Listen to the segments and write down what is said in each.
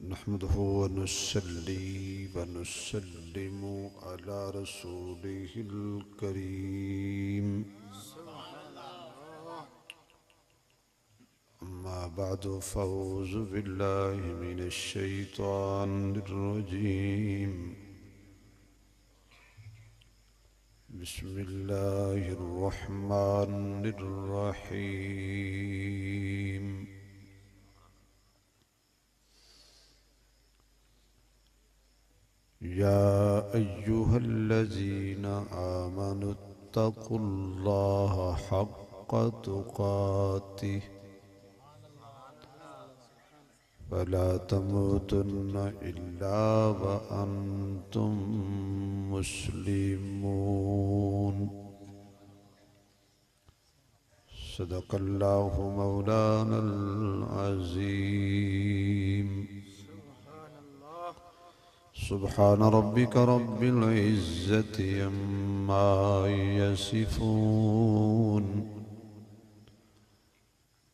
नहमदुहु व नुसल्ली व नुसल्लिमु अला रसूलिहिल करीम। अम्मा बअदु फ़अऊज़ु बिल्लाहि मिनश शैतानिर रजीम। बिस्मिल्लाहिर रहमानिर रहीम। या अय्युहल्लज़ीना आमनुत्तक़ुल्लाह हक़्क़ तुक़ातिह वला तमूतुन्न इल्ला व अंतुम मुस्लिमून। सदक़ल्लाहु मौलानल अज़ीम। सुब्हान रब्बिक रब्बिल इज़्ज़ति अम्मा यसिफ़ून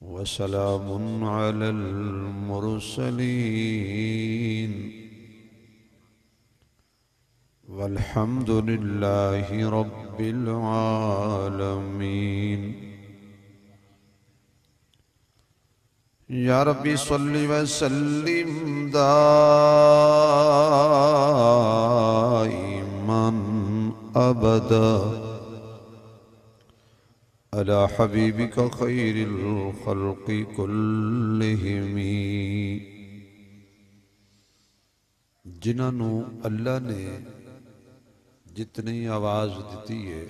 वसलामुन अलल मुरसलीन वल्हम्दुलिल्लाहि रब्बिल आलमीन। या रब्बी सल्लि व सल्लिम दाइमन अबदा अला हबीबिका खैरिल खल्क़ि कुल्लिहिमी। जिन्होंने अल्लाह ने जितनी आवाज़ दी है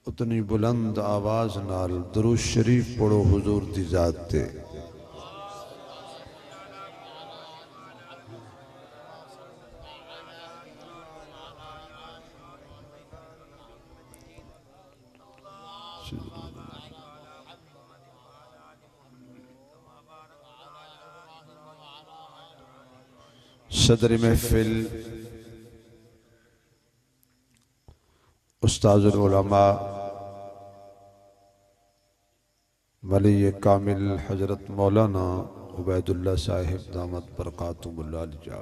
उतनी बुलंद आवाज़ नाल दुरूद शरीफ पढ़ो हुजूर दी ज़ात ते। सदर महफिल उस्ताजुल उलमा वली कामिल हजरत मौलाना उबैदुल्ला साहिब दामत बरकातुहुल आलिया,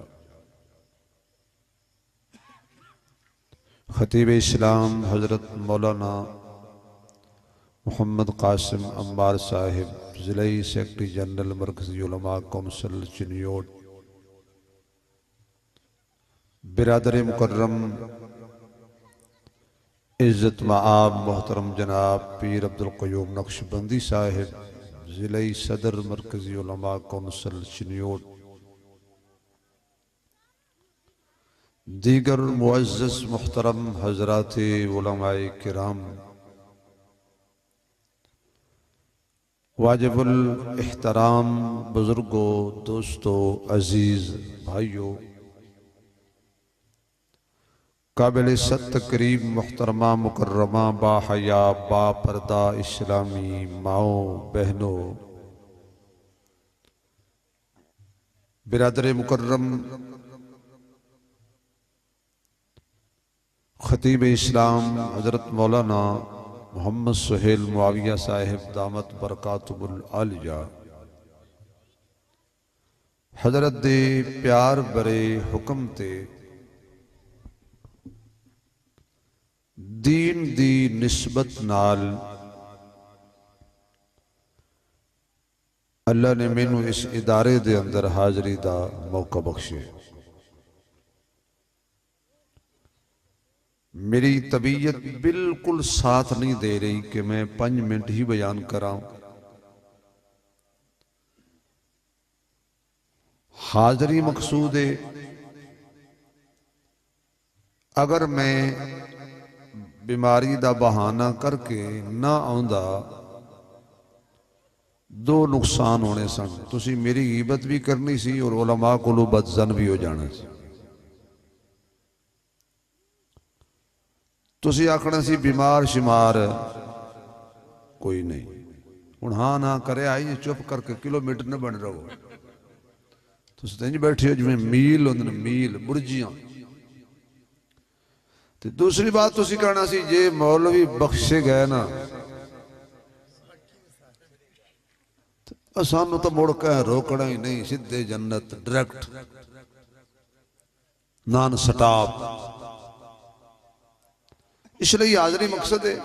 खतीब इस्लाम हजरत मौलाना मोहम्मद कासिम अम्बार साहिब, ज़िलाई सेक्रेटरी जनरल मरकज़ी उलमा कौंसिल चिन्योट, बिरादर मुकर्रम इज़्ज़त मआब मोहतरम जनाब पीर अब्दुल क़य्यूम नक्शबंदी साहिब, ज़िलाई सदर मरकज़ी उलमा कौंसिल चिन्योट, दीगर मुअज़्ज़ज़ मुहतरम हज़रात उलमाए किराम, वाजिबुल एहतराम बुज़ुर्गों, दोस्तों, अज़ीज़ भाइयों, काबिल इज़्ज़त तकरीम मुहतरमा मुकर्रमा बाहया बापर्दा इस्लामी माओ बहनों, बिरादर मुकर्रम खतीब इस्लाम हजरत मौलाना मोहम्मद सुहेल मुआविया साहिब दामत बरकातुहुल आलिया, हजरत दे प्यार बरे हुक्म ते दीन दी निस्बत नाल अल्लाह ने मैनू इस इदारे दे अंदर हाजरी दा मौका बख्शे। मेरी तबीयत बिल्कुल साथ नहीं दे रही कि मैं 5 मिनट ही बयान कराऊं। हाजरी मकसूद है। अगर मैं बीमारी दा बहाना करके ना आउंदा दो नुकसान होने सन। तुसी मेरी गीबत भी करनी सी और उलमा कोलों बदजन भी हो जाना सी। तुसी आखना सी बीमार शिमार कोई नहीं, हुण हाँ ना करे आई चुप करके किलोमीटर न बन रहो। तुसी तो इंज बैठे हो जिवें मील होंदे ने, मील बुरजियां। ते दूसरी बात तुसी कहना सी जे मौलवी बख्शे गए ना सानू तो मुड़ के रोकना ही नहीं, सीधे जन्नत डायरेक्ट नॉन स्टॉप। इसलिए हाजरी मकसद है।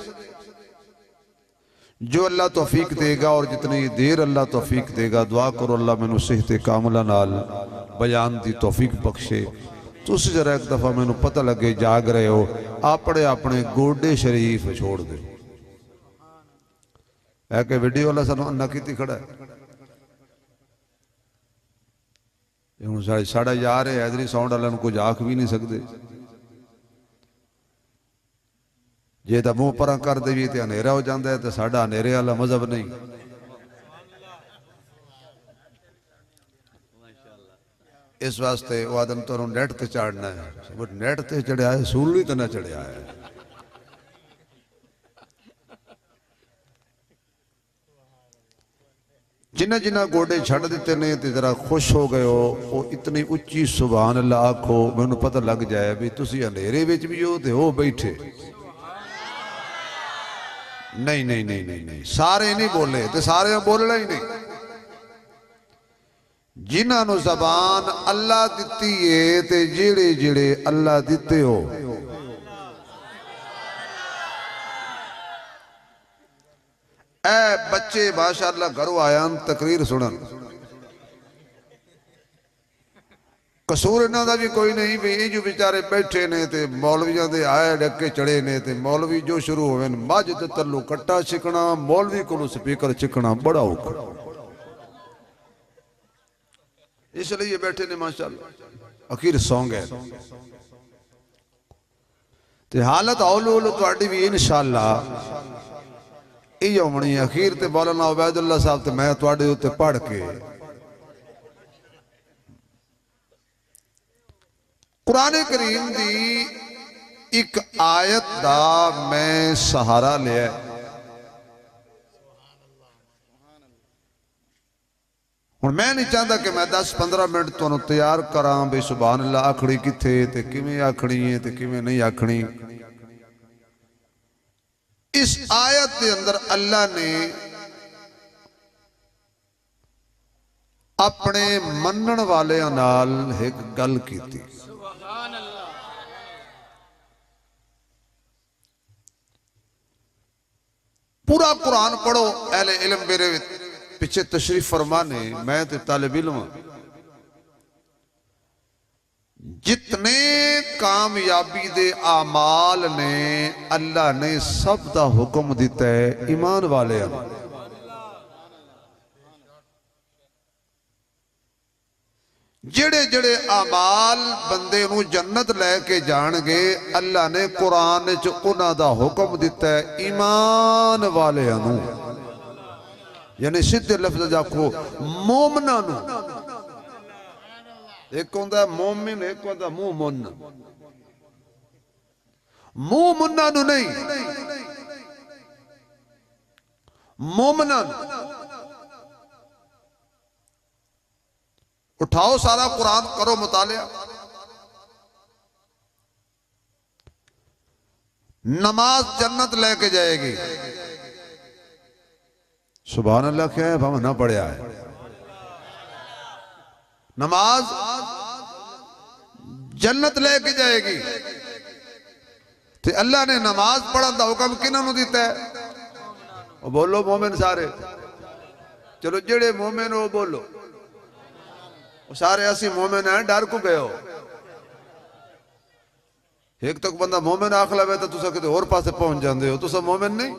जो अल्लाह तौफीक देगा और जितनी देर अल्लाह तौफीक देगा, दुआ करो अल्लाह मैनू सेहते कामला नाल बयान दी तौफीक बख्शे। तुसी जरा एक दफा मैनू पता लगे जाग रहे हो, अपने अपने गोडे शरीफ छोड़ दे। है कि वीडियो वाला सानू अन्ना की खड़ा है। हूँ साढ़ा यार है हैदरी साउंड वाला कुछ आख भी नहीं सकते। जे तो मूँह पर कर देवी तो हनेरा हो जाता है, तो साडा हनेरे वाला मजहब नहीं। इस वास्ते वो आदम तो नेट ते चाड़ना है, नेट ते चढ़िया है, सूली तो ना चढ़िया है। जिन्हें जिन्हें गोडे छड़ दिते ने ते जरा खुश हो गए हो, वो इतनी उच्ची सुभान अल्लाह आखो, मैनू पता लग जाए भी तुसी हनेरे विच भी हो ते हो बैठे। नहीं नहीं नहीं नहीं नहीं, सारे नहीं बोले तो सारे बोलना ही नहीं। जिन्होंने जबान अल्लाह दिती है ते जेड़े जेड़े अल्लाह दिते हो, ए बच्चे माशाअल्लाह घरों आया तकरीर सुनन, कसूर इन्हों का भी कोई नहीं भी ये जो बेचारे बैठे ने ते मौलवियों के आए डके चढ़े ने ते मौलवी जो शुरू होवे मझ ते तलू कट्टा छिकना, मौलवी को स्पीकर छिकना बड़ा औखा। इसलिए बैठे ने माशाअल्लाह, अखीर सौ गए। ते हालत हौली हौली तुहाडी भी इंशाअल्लाह ये होनी। अखीर ते मौलाना उबैदुल्ला साहब ते मैं तुहाडे उत्ते पढ़ के कुरान करीम दी एक आयत दा मैं सहारा लिया। हुण मैं नहीं चाहता कि मैं 10-15 मिनट तुहानू तैयार करा भी सुभान अल्लाह आखड़ी किथे ते किवें आखनी है ते किवें नहीं आखनी। इस आयत के अंदर अल्लाह ने अपने मनन वाले नाल एक गल कीती। पूरा कुरान पढ़ो, अहले इल्म मेरे पीछे तशरीफ फरमाने, मैं तो तालिब इल्म। जितने कामयाबी दे आमाल ने अल्लाह ने सब दा हुक्म दिता है ईमान वाले। जेड़े जेड़े आमाल बंदे नू जन्नत लैके जाणगे, अल्लाह ने कुरान च उन्हां दा हुक्म दिता है ईमान वाले नू, यानी सीधे लफ्ज आखो मोमना नू। एक होंदा मोमिन, एक होंदा मुंह मुन। मुंह मुन्ना नू नहीं, मोमना नू। उठाओ सारा कुरान करो मुतालिया। नमाज जन्नत लेके जाएगी। सुभान अल्लाह क्या है, भाव ना पढ़िया है। नमाज जन्नत लेके जाएगी। तो अल्लाह ने नमाज पढ़न का हुक्म किन्हों दिता है? वो बोलो मोमिन सारे। चलो जेड़े मोमिन हो बोलो, सारे असी मोमिन हैं, डर को गए हो। एक तक बंदा मोमिन आख लवे तो तुसा किते होर पासे पहुंच जाते हो, तुसा मोमिन नहीं।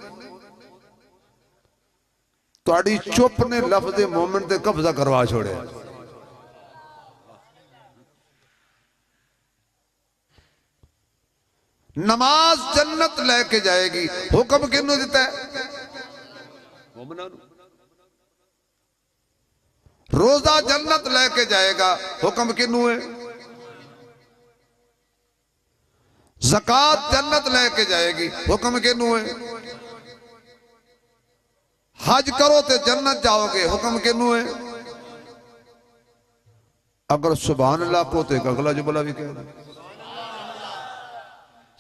तुहाडी चुप ने लफ्ज़ मोमिन ते कब्जा करवा छोड़े। नमाज जन्नत लेके जाएगी, हुक्म किन्नू दिता है? मोमिना नू। रोजा जन्नत लेके जाएगा, हुक्म किन्नू है? ज़कात जन्नत लेके जाएगी, हुक्म किन्नू है? हज करो तो जन्नत जाओगे, हुक्म किन्नू है? अगर सुभान अल्लाह को तो एक अगला जुमला भी कह दे,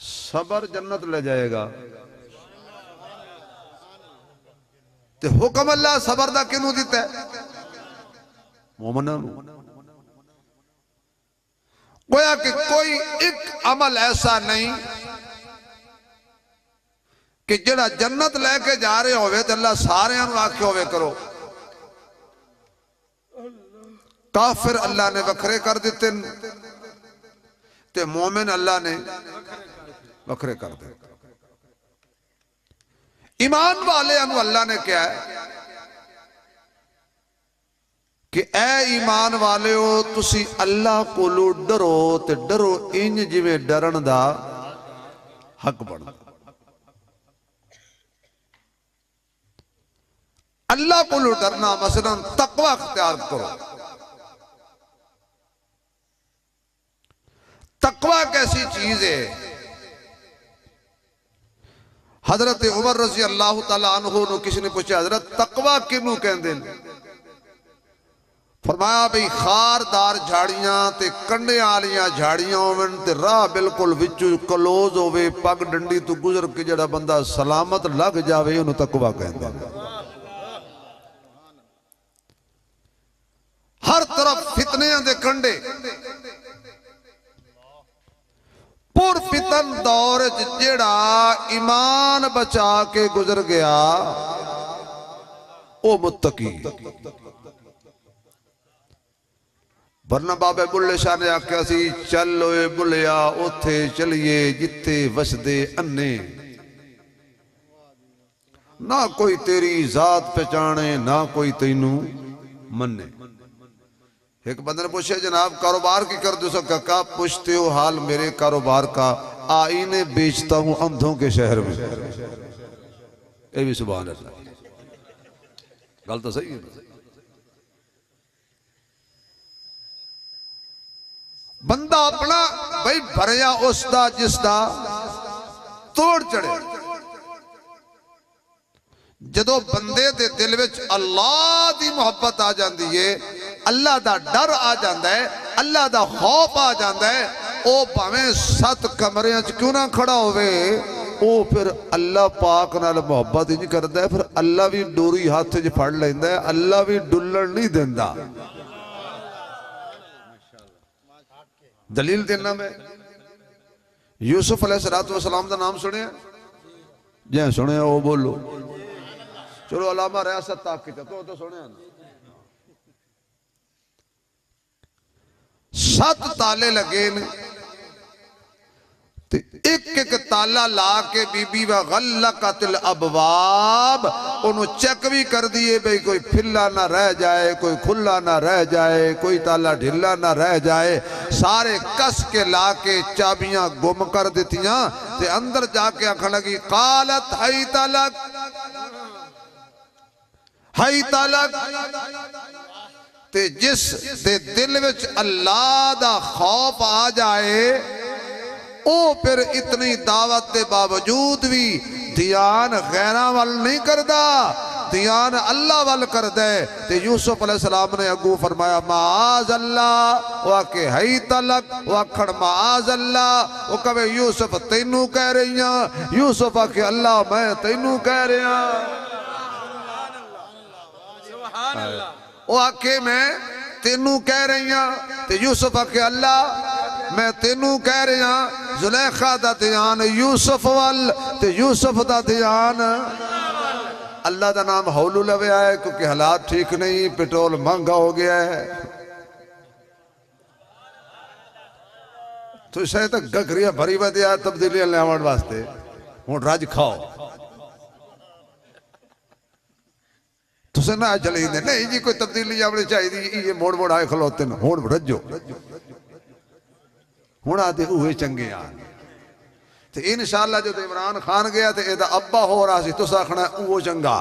सबर जन्नत ले जाएगा। तो हुक्म अल्लाह सबर दा किन्नू दिता है? मोमना गोया कि कोई एक अमल ऐसा नहीं कि जिहड़ा जन्नत लैके जा रहे होवे ते अल्लाह सारियां नूं आखे होवे करो। काफिर अल्लाह ने वखरे कर दिते ते मोमिन अल्लाह ने वखरे कर दिते। ईमान वाले अल्लाह ने क्या है कि ऐ ईमान वाले हो तुसी अल्लाह कोलो डरो ते डरो इंज जिवें डरन दा हक बनदा। अल्लाह कोलो डरना मसलन तकवा अख्तियार करो। तकवा एक ऐसी चीज है, हजरत उमर रजी अल्लाह तआला अन्हु नूं किसी ने पूछा हजरत तकवा किनू कहंदे ने? फरमाया भाई खारदार झाड़ियां ते कंडे वालियां झाड़ियां होवन ते राह बिल्कुल विचों क्लोज होवे, पग डंडी तो गुजर के जड़ा बंदा सलामत लग जावे उन्हें तकवा कहंदे ने। हर तरफ फितनियां दे कंडे, पुर फितन दौर जेड़ा ईमान बचा के गुजर गया ओ मुत्तकी। वरना बाबे बुल्ले शाह ने आख्या सी चल ओए बुलिया उथे चलिए जिथे वसदे अन्ने, ना कोई तेरी जात पहचाने ना कोई तेनू मन्ने। एक बंदे ने पूछा जनाब कारोबार की कर दो? काका पूछते हो हाल मेरे कारोबार का, आईने बेचता हूं अंधों के शहर में। ये भी सुभान अल्लाह, गल तो सही है। बंदा अपना भाई भरया उसदा जिसदा तोड़ चढ़े। जदों बंदे दे दिल विच अल्लाह दी मोहब्बत आ जाती है, अल्लाह दा डर आ जाता है, अल्लाह दा खौफ आ जाता है, ओ भावें 7 कमरियां च क्यों ना खड़ा होवे, ओ फिर अल्लाह पाक नाल मोहब्बत ही नहीं करता है। फिर अल्लाह भी डोरी हाथ च फड़ लैंदा है, अल्लाह भी डुल्लण नहीं देंदा। दलील देना मैं, यूसुफ अलैहिस्सलाम दा नाम सुनिया? जे सुनिया वो बोलो। चलो अलामा रियासत तक तो सुनिया ना। 7 ताले लगे ने ते एक ताला ला के बीबी व गल्लकतिल अबवाब ओनू चेक भी कर दिए भाई कोई फिल्ला ना रह जाए, कोई खुला ना रह जाए, कोई ताला ढिला ना रह जाए। सारे कस के ला के चाबियां गुम कर दितियां ते अंदर जाके आखन लगी कालत हई तलक हई तलक। ते जिस दे दिल विच अल्लाह दा खौफ आ जाए ओ फिर इतनी दावत के बावजूद भी ध्यान गैरा वाल नहीं करता, ध्यान अल्लाह वाल करता है। ते यूसुफ अलैहिस्सलाम ने अगू फरमाया माज अल्लाह, वो आके हई तलक, वो आखड़ माज अल्लाह, वो कहे यूसुफ तेनू कह रही हां, यूसुफ आके अल्लाह मैं तेनू कह रहा। वो आके मैं तेनू कह रही हां, ते यूसुफ आके अल्लाह मैं तेनू कह रहा। जुलेखा दा ध्यान यूसुफ वाल ते यूसुफ दा ध्यान अल्लाह दा नाम हौलू लव्या है क्योंकि हालात ठीक नहीं, पेट्रोल महंगा हो गया है। तो शायद गगरिया भरी वधिया तब्दीलियां लियावण वास्ते हुण रज खाओ। तुसें ना चली नहीं जी कोई तब्दीली आवनी चाहिए, ये मोड़ मोड़ आए खलोते न हुण रजो हुण आदे उहे चंगे आ। ते इंशाअल्लाह जो इमरान खान गया तो एदा अब्बा हो रहा सी, तुस आखना वो चंगा।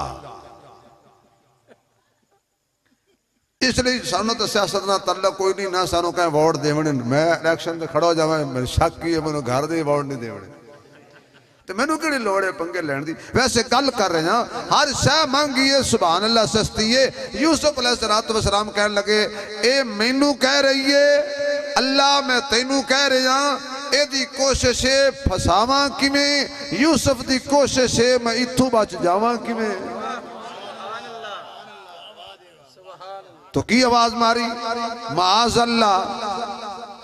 इसलिए सानू तो सियासत ना तल्लक कोई नहीं, ना सानू कहें वोट देवने। मैं इलेक्शन से खड़ा हो जावा मेरे शक ही है मैनू घर दे वोट नहीं देवने, तो मैनू कि लोड़ है पंगे लैण दी। वैसे गल कर रहे हैं हर शह महंगी है, सुभान अल्लाह सस्ती है। यूसुफ अलैहिस्सलाम कहने लगे ए मैनू कह रही है अल्लाह मैं तेनू कह रहा, एदी कोशिश है फसावां किवें, यूसुफ दी कोशिश है मैं इथों बच जावां किवें। तो की आवाज मारी, माज अल्लाह।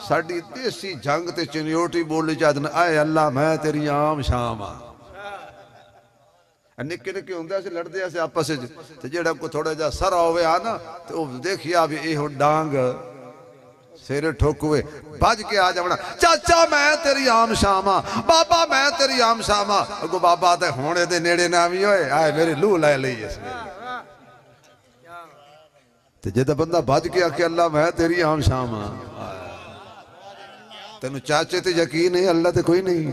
साडी देसी जंग ते चनियोटी बोली चाहते आए अल्लाह मैं तेरी आम शाम आ। निक्के निक्के होंगे अस लड़ते से आपस जेड़ा को थोड़ा जा सरा होवे आ ना तो देखिया भी ये डांग सिर ठोकुए भज के आ जावना, चाचा मैं तेरी आम शाम आ, बाबा मैं तेरी आम शाम आ। अगो बाबा तो होने दे नेड़े ना भी होए, आए मेरी लू लै ली इसने। ते जे बंदा भज के आके अल्लाह मैं तेरी आम शाम आ, तेन चाचे ते यकीन है अल्लाह ते कोई नहीं,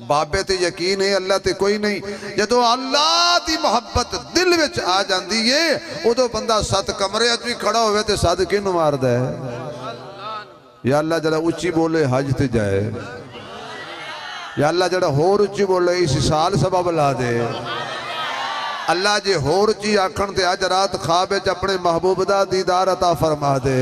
बाबे ते यकीन है अल्लाह ते कोई नहीं। जदों अल्लाह दी मोहब्बत दिल विच आ जांदी है उदों बंदा सत कमरे भी खड़ा होवे ते सद किहनूं मारदा है। या अल्लाह जरा उच्ची बोले हज ते जाए, या अल्लाह जरा होर उच्ची बोले इस साल सबब ला दे। अल्लाह जे होर उच्ची आखण ते अज रात ख्वाब विच अपने महबूब दा दीदार अता फरमा दे।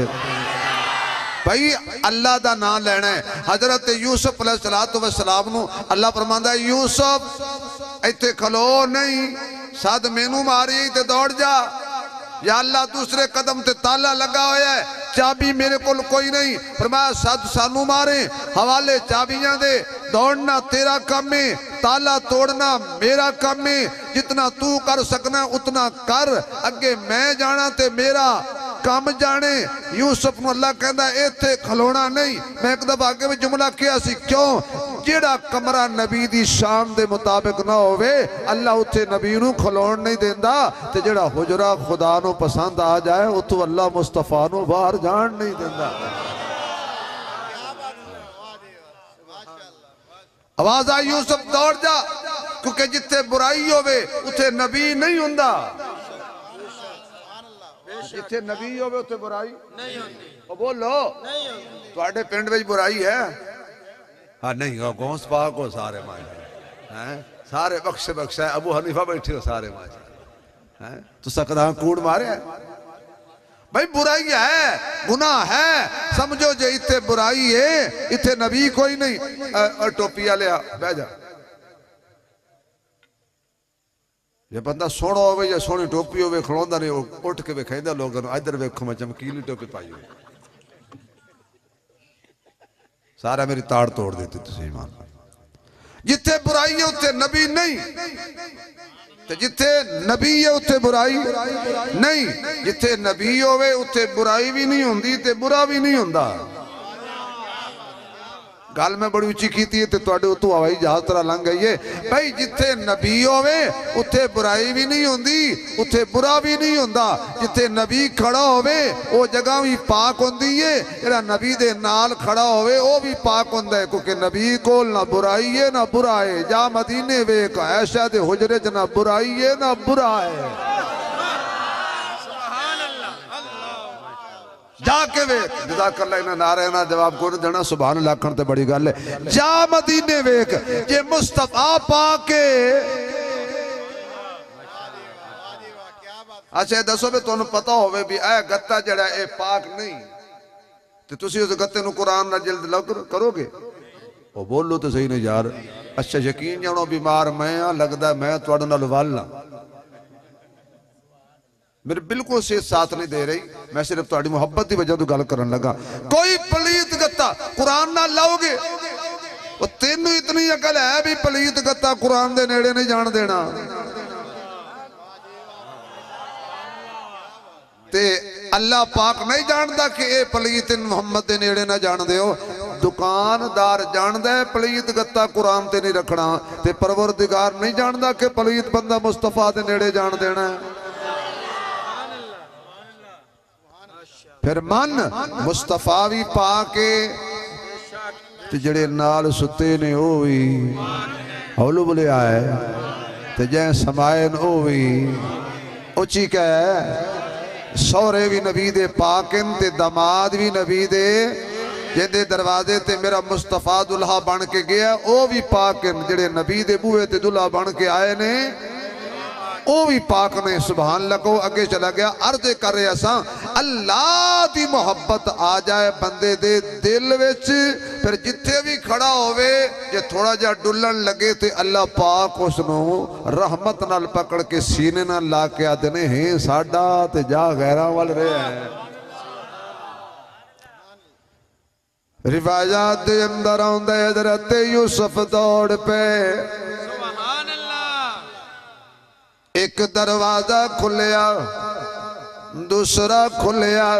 भाई अल्लाह दा नाम लेना है। हजरत यूसुफ अलैहिस्सलाम नू अल्लाह फरमांदा यूसुफ इत्थे खलो नहीं, सद मैनू मारी ते दौड़ जा। या अल्लाह दूसरे कदम ते ताला लगा होया है, चाबी मेरे कोल कोई नहीं, फरमाया सद सानू मारे, हवाले चाबियां दे, दौड़ना तेरा काम है, ताला तोड़ना मेरा काम है, जितना तू कर सकना उतना कर, अगे मैं जाना ते मेरा काम जाने। यूसुफ नूं अल्लाह कहंदा इत्थे खलोना नहीं। मैं एक दफा आगे भी जुमला किया सी, क्यों जेड़ा कमरा नबी दी शान दे मुताबिक ना होवे अल्लाह उत्थे नबी नूं खलोण नहीं देंदा, ते जेड़ा हुजरा खुदा नूं पसंद आ जाए उत्थों अल्लाह मुस्तफा नूं बाहर जाण नहीं देंदा। आवाज आई यूसुफ दौड़ जा, क्योंकि जिथे बुराई होवे उत्थे नबी नहीं हुंदा, जिथे नबी होवे उत्थे बुराई नहीं हुंदी। ओ बोलो तुहाडे पिंड विच बुराई है? हाँ नहीं गौस पाक हो सारे माशा हैं, सारे बख्शे बख्शा है। अबू हनीफा बैठे हो सारे माशा हैं, तो सकदा कूड़ मारे भाई बुराई है, गुनाह है, समझो जे इत्थे बुराई है इत्थे नबी कोई नहीं। टोपी वाले बह जा, जे बंदा सोहना होवे या सोहनी टोपी होवे खलोंदा नहीं, उठ के वेखैंदा लोगों नूं इधर वेखो मैं चमकीली टोपी पाई हुई, सारा मेरी ताड़ तोड़ देती तुसीं ईमान। जिथे बुराई है उत्थे नबी नहीं, ते जिथे नबी है उत्थे बुराई नहीं। जिथे नबी होवे उत्थे बुराई भी नहीं हुंदी ते बुरा भी नहीं हुंदा। गल मैं बड़ी उच्ची की है तो उतों हवाई जहाज तरह लंघ गई है। भाई जिथे नबी होवे उत्थे बुराई भी नहीं होंदी, उत्थे बुरा भी नहीं होंदा। जिथे नबी खड़ा होवे वो जगह भी पाक होंदी है, जेड़ा नबी दे नाल खड़ा होवे वो भी पाक होंदा है, क्योंकि नबी कोल ना बुराई है ना बुरा है। जा मदीने वेख ऐशा दे हुजरे च ना बुराई है ना बुरा है, जाके वेख। जज़ाकल्लाह इन्हां नारे ना जवाब को देना सुभान अल्लाह आखण ते बड़ी गल है। जा मदीने वेख जे मुस्तफा पाके। अच्छा दसो भी तुहानूं पता होवे भी ए गत्ता जड़ा ए पाक नहीं ते तुसीं उस गत्ते नूं कुरान नाल जिल्द लग करोगे? ओ बोलो तो सही नहीं यार। अच्छा यकीन जानो बीमार मैं आ, लगदा मैं तुहाडे नाल वल आ, मेरे बिल्कुल से साथ नहीं दे रही, मैं सिर्फ तुहाडी मुहब्बत की वजह तो गल करन लगा। कोई पलीत गत्ता कुरान ना लाओगे, वो तेनू इतनी अकल है भी पलीत गत्ता कुरान दे नेड़े नहीं जान देना। ते अल्लाह पाक नहीं जानता कि ये पलीत मुहम्मद दे नेड़े ना जान दियो। दुकानदार जानदा है पलीत गत्ता कुरान ते नहीं रखना, ते परवरदिगार नहीं जानता कि पलीत बंदा मुस्तफा दे नेड़े जान देना है। फिर मन मुस्तफा भी पाके ते जड़े नाल सुते ने ओ भी हौलू बोले आए, ते जै समाए ओ भी उची कह। सौरे भी नबी दे पाकन ते दमाद भी नबी दे, जिंदे दरवाजे ते मेरा मुस्तफा दुल्हा बन के गया ओ भी पाकन, जड़े नबी दे बूहे ते दुल्हा बन के आए ने वो भी पाक ने सुभान अल्लाह को अगे चला गया। अर्ज कर रहे असा अल्लाह की मुहब्बत आ जाए बंदे दे दिल विच, फिर जिथे भी खड़ा होवे जे थोड़ा जा डुलन लगे तो अल्लाह पाक उसनू रहमत नाल पकड़ के सीने नाल ला के आदे ने हे साडा ते जा गैरां वाल रहा है। रिवायात दे अंदर आउंदा है हज़रत यूसुफ दौड़ पे, सुभान अल्लाह। एक दरवाजा खुलिया दूसरा खुलिया,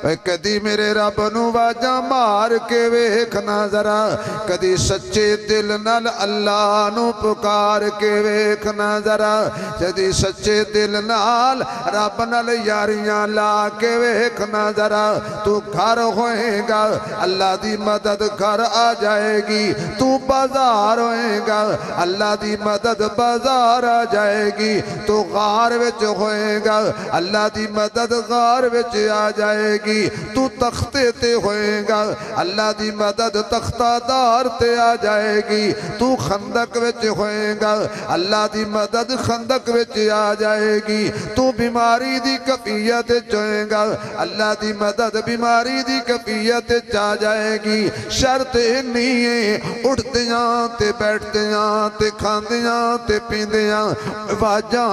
कदी मेरे रब नू वाजा मार के वेखना जरा, कदी सच्चे दिल नाल अल्लाह नू पुकार के वेखना जरा, कदी सच्चे दिल नाल रब नाल यारियां ला के वेखना जरा। तू घर होएगा अल्लाह दी मदद घर आ जाएगी, तू बाजार होएगा अल्लाह दी मदद बाजार आ जाएगी, तू गार विच होएगा अल्लाह दी मदद गार विच आ जाएगी, तू तख्ते ते होएगा अल्लाह दी मदद तख्तादार ते आ जाएगी, तू खंदक विच होएगा अल्लाह दी मदद खंदक विच आ जाएगी, तू बीमारी दी कफियत होएगा अल्लाह दी मदद बीमारी दी कफियत आ जाएगी। शर्त इन्नी है उठदियां ते बैठदियां ते खांदियां ते पींदियां वाजा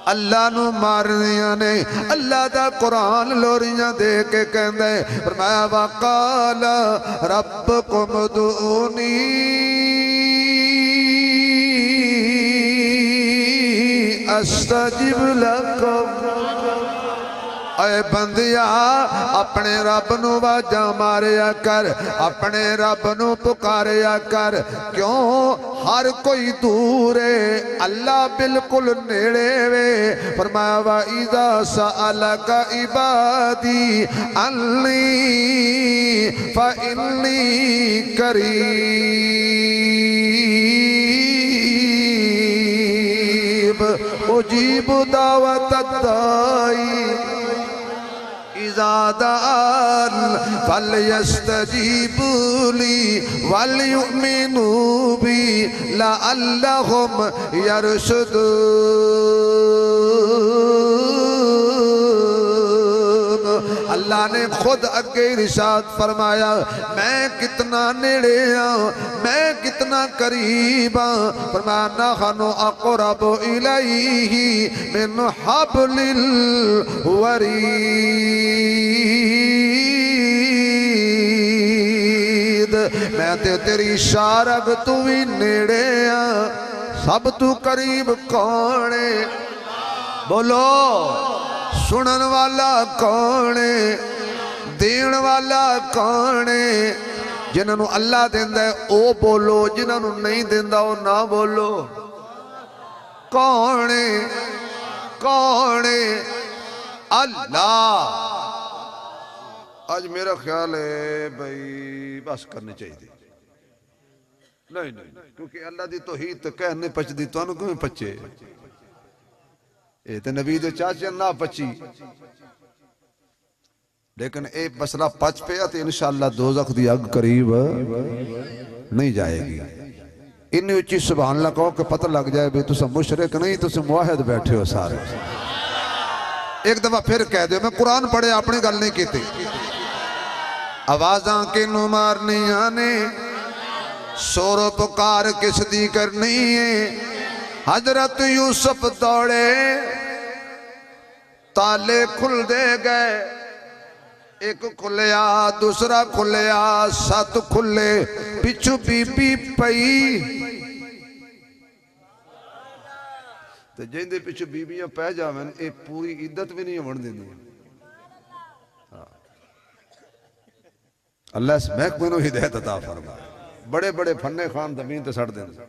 अल्लाह नू मारनियां ने। अल्लाह दा कुरान लोरियां दे के कहंदे फरमाया वकाल रब्बकुम दुनी अस्तजिब लकुम। अय बंदिया अपने रब नू वाजा मारिया कर, अपने रब नू पुकारिया कर। क्यों हर कोई दूर है अल्लाह बिल्कुल नेड़े वे। फरमाया वा इज़ा सअलका इबादी अन्नी फइन्नी करीब उजीब दावत दाई इज़ादान फलयस्तजीबू ली वलयुमिनू बी लअल्लहुम यरशुदून। अल्लाह ने खुद अगे इरशाद फरमाया मैं कितना नेड़े हाँ, मैं कितना करीब हाँ। फरमाया नहनु अक़रबु इलैहि मिन हब्लिल वरीद। मैं ते तेरी शारग तू भी नेड़े हाँ, सब तू करीब कौन है? बोलो सुनन वाला कौन है? देण वाला कौन है? जिन्होंने अल्लाह देंदा है ओ बोलो, जिन्होंने नहीं देंदा ओ ना बोलो। कौन है? कौन है? अल्लाह। आज मेरा ख्याल है भाई बस करनी चाहिए। नहीं नहीं क्योंकि अल्लाह दी तौहीद तो कह नहीं पचदी, तुहानू क्यों पचे? ये तो नबी दे चाचे ना पची, लेकिन एक मसला पच पिया तो इंशाअल्लाह दोज़ख दी अग करीब नहीं जाएगी। इन्नी उच्ची सुभान अल्लाह कहो कि पता लग जाए भी तुम मुशरिक नहीं, तुम मुवाहिद बैठे हो सारे। एक दफा फिर कह दो, मैं कुरान पढ़े अपनी गल नहीं की। आवाज़ा किनू मारनिया ने, शोर पुकार किस दी करनी है। हजरत यूसुफ दौड़े, ताले खुल दे गए, एक खुलिया दूसरा खुलिया, 7 खुले, पिछू बीबी पई तो जिंदे पिछू बीबियां पै जावन ये पूरी इद्दत भी नहीं होने देंदी। अल्लाह इस महकमे नूं हिदायत अता फरमाए। बड़े बड़े फन्ने खान जमीन ते सड़ देंदे।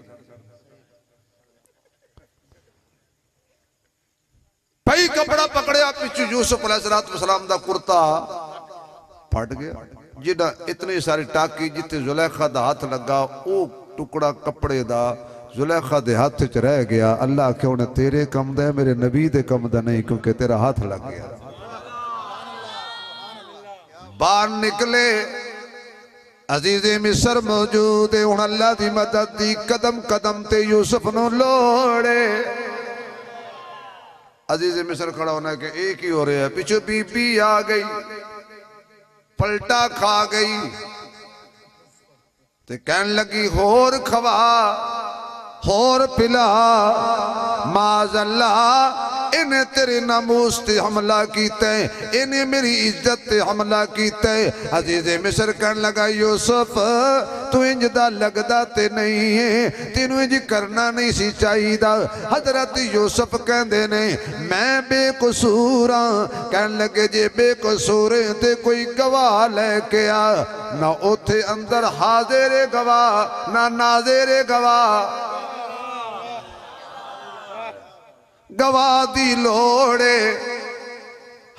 भाई कपड़ा पकड़िया पिछू यूसुफ अलैहिस्सलाम दा कुर्ता फट गया। जिदा इतनी सारी टाकी जिथे जुलेखा दा हाथ लगा वो टुकड़ा कपड़े दा जुलेखा दे हाथ च रह गया। अल्लाह क्यों ने तेरे कम दा मेरे नबी दे कम दा नहीं, क्योंकि तेरा हाथ लग गया। बाहर निकले, अजीज़े मिस्र मौजूद है। हुण अल्लाह की मदद दी कदम कदम ते यूसुफ नू लोड़े। अजीज़े मिस्र खड़ा होना कि एक ही हो रहा है। पिछू बीबी आ गई, पलटा खा गई ते कहन लगी होर खवा होर पिला। माज़अल्लाह इन्हें तेरे नामूस ते हमला कीता है, इन्हें मेरी इज्जत ते हमला कीता है। अजीज़े मिस्र कहन लगा यूसुफ तू इंज दा लगदा ते नहीं है, तेनू इंज करना नहीं सी चाहिदा। हजरत यूसुफ कहंदे ने मैं बेकसूर हां। कहन लगे जे बेकसूर है ते कोई गवाह लेके आ। ना उथे अंदर हाजिर गवाह ना नाज़िर गवाह। गवाह दी लोड़े।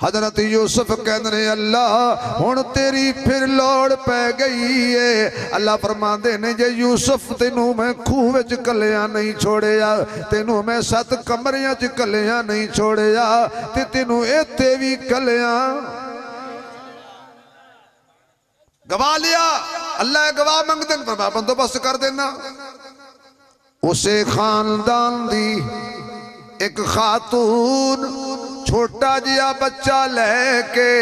हजरत यूसुफ कहते ने अल्लाह हुण तेरी फिर लोड़ पै गई है। अल्लाह फरमाते ने जे यूसुफ तेनू मैं खूह विच कलिया नहीं छोड़िया, तेनू मैं 7 कमरियां च कलिया नहीं छोड़िया ते तेनू इत्थे भी कलिया गवाह लिया। अल्लाह गवाह मंगदे ने, मैं बंदोबस्त कर देना। उसे खानदान दी एक खातून छोटा जिहा बच्चा लैके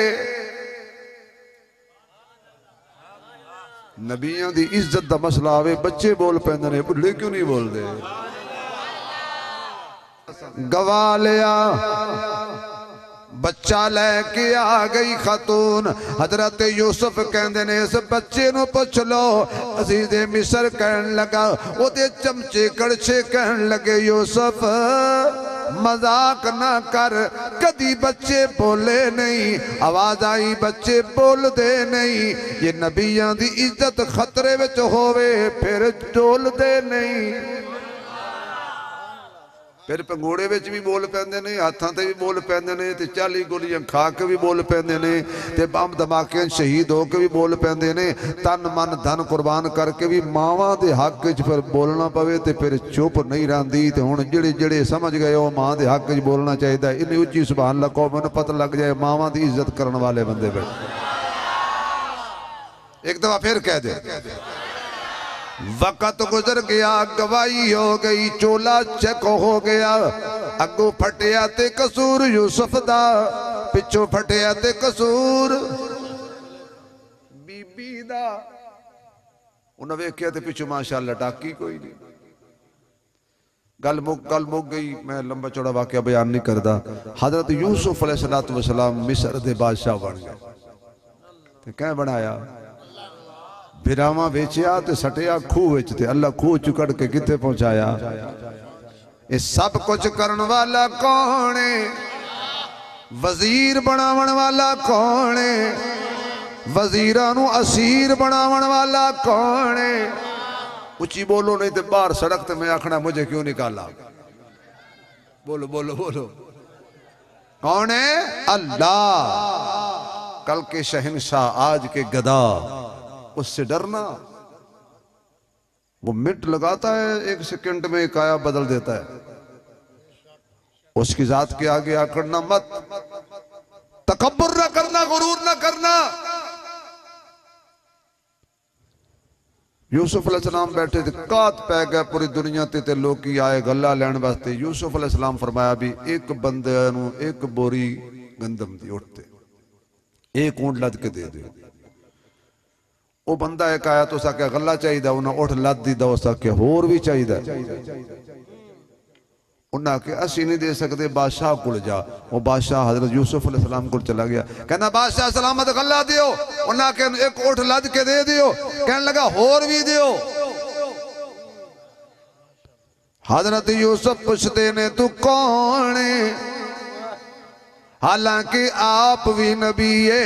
नबियां दी इज्जत दा मसला आवे बच्चे बोल पैंदे ने, बुढ़े क्यों नहीं बोलते। गवा लिया बच्चा लैके आ गई खातून। हजरत यूसुफ कहंदे ने इस बच्चे नू पुछ लो। अजीज़े मिस्र कहन लगा ओदे चमचे कड़छे कहन लगे यूसुफ मजाक ना कर, कदी बच्चे बोले नहीं। आवाज आई बच्चे बोलते नहीं। ये नबियां दी इज्जत खतरे विच होवे फिर डोलदे नहीं। फिर पंगूड़े विच भी बोल पैंदे ने, हाथां ते भी बोल पैंदे ने, ते 40 गोलियां खा के भी बोल पैंदे ने, ते बम धमाके शहीद हो के भी बोल पैंदे ने। तन मन धन कुर्बान करके भी मावां दे हक च फिर बोलना पवे ते फिर चुप नहीं रहिंदी। ते हुण जिहड़े जिहड़े समझ गए वो मां दे हक च बोलना चाहिए। इन्नी उच्ची सुभान अल्लाह कहो मैनूं पता लग जाए मावां दी इज्जत करने वाले बंदे बैठे। एक दफा फिर कह दे वक़्त गुजर गया, गवाही हो गई, चोला चेक हो गया। अगू फटिया ते कसूर यूसुफ दा, पिछों फटिया ते कसूर बीबी दा। उन्हें वेख्या ते पिछों माशाअल्लाह टाकी कोई नहीं। गल मुक गई। मैं लंबा चौड़ा वाकया बयान नहीं करता। हजरत यूसुफ अलैहिस्सलातु वस्सलाम मिस्र दे बादशाह बन गए। ते क्या बनाया फिरावा वेचिया ते सटिया खूह विच ते अल्लाह खूह चु कड़ के किथे पहुंचाया। ये सब कुछ करने वाला कौन है? वजीर बनावन वाला कौन है? वजीरां नू असीर बनावन वाला कौन है? उची बोलो नहीं तो बाहर सड़क ते मैं आखना मुझे क्यों निकाला। बोलो बोलो बोलो कौन है? अल्लाह। कल के शहंशाह आज के गदा, उससे डरना। वो मिनट लगाता है, 1 सेकंड में काया बदल देता है। उसकी जात के आगे आकड़ना मत, तकब्बुर ना करना, गुरूर ना करना। यूसुफ अलैहिस्सलाम बैठे थे, कात पै गया पूरी दुनिया ते लोग आए गल्ला लैन वास्ते। यूसुफ अलैहिस्सलाम फरमाया भी एक बंदे नू 1 बोरी गंदम दी उठते 1 ऊंट लद के दे दे। वो बंदा एक आया तो उसका गला चाहिए, उन्हें उठ लद दी दो, उसका होर भी चाहिए। उन्हें आखे असी नहीं दे सकते, बादशाह को जा। वो बादशाह हजरत यूसुफ अलैहिस्सलाम को चला गया, कहना बादशाह सलामत गला दियो। उन्हें आखे 1 उठ लद के दे दियो। कहने लगा होर भी दियो। हजरत यूसुफ पूछते ने तू कौन है? हालांकि आप भी नबी है,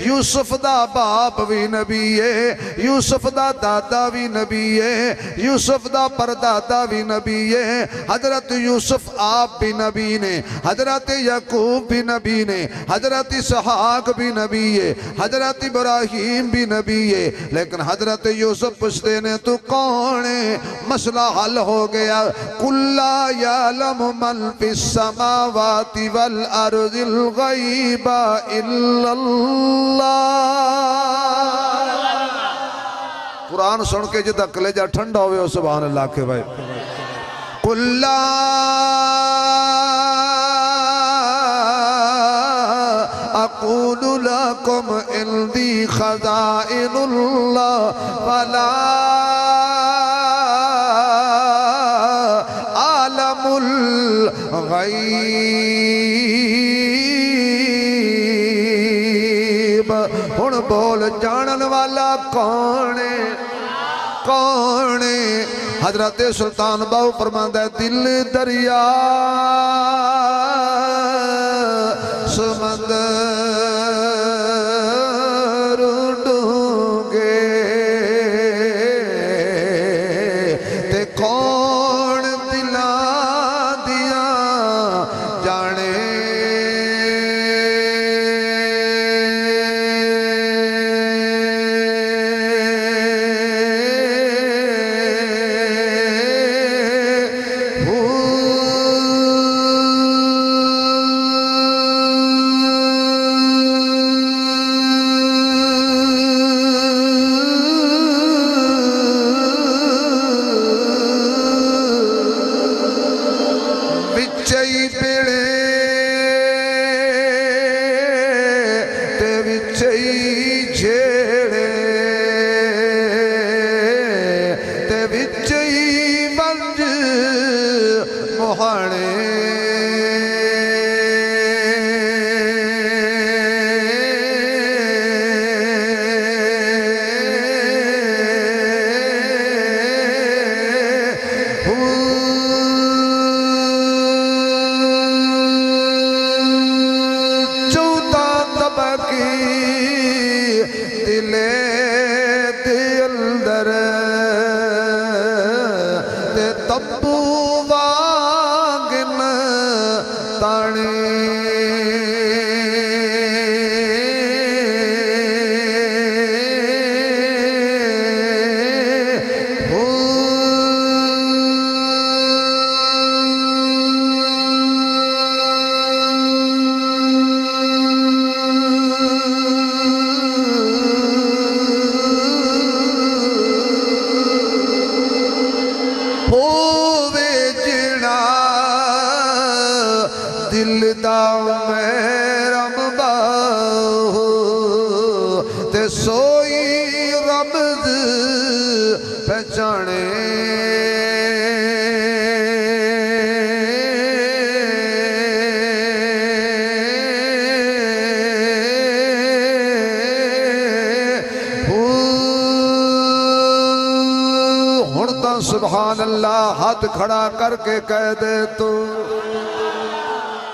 यूसुफ दा बाप भी नबी है, यूसुफ दा दादा भी नबी है, यूसुफ दा परदादा भी नबी है। हजरत यूसुफ आप भी नबी ने, हजरत यकूब भी नबी ने, हजरत इसहाक भी नबी है, हजरत इब्राहिम भी नबी है। लेकिन हजरत यूसुफ पूछते ने तू कौन है? मसला हल हो गया। कुल्ला यालमु मन फिस समावाति वल अर्दिल गैबा इल्लल्लाह। कुरान सुन के जिदा कलेजा ठंडा हो सुभान अल्लाह के भाई कुल्ला अक़ूलु लकुम इंदी खज़ाइनुल्लाह वला आलमुल गैब। हुण बोल जानन वाला कौन है कौन है? हजरत सुल्तान बाहू फरमांदा दिल दरिया समंदर डूंगे ते कौन दिला दिया जाने। सुभान अल्लाह हाथ खड़ा करके कह दे तू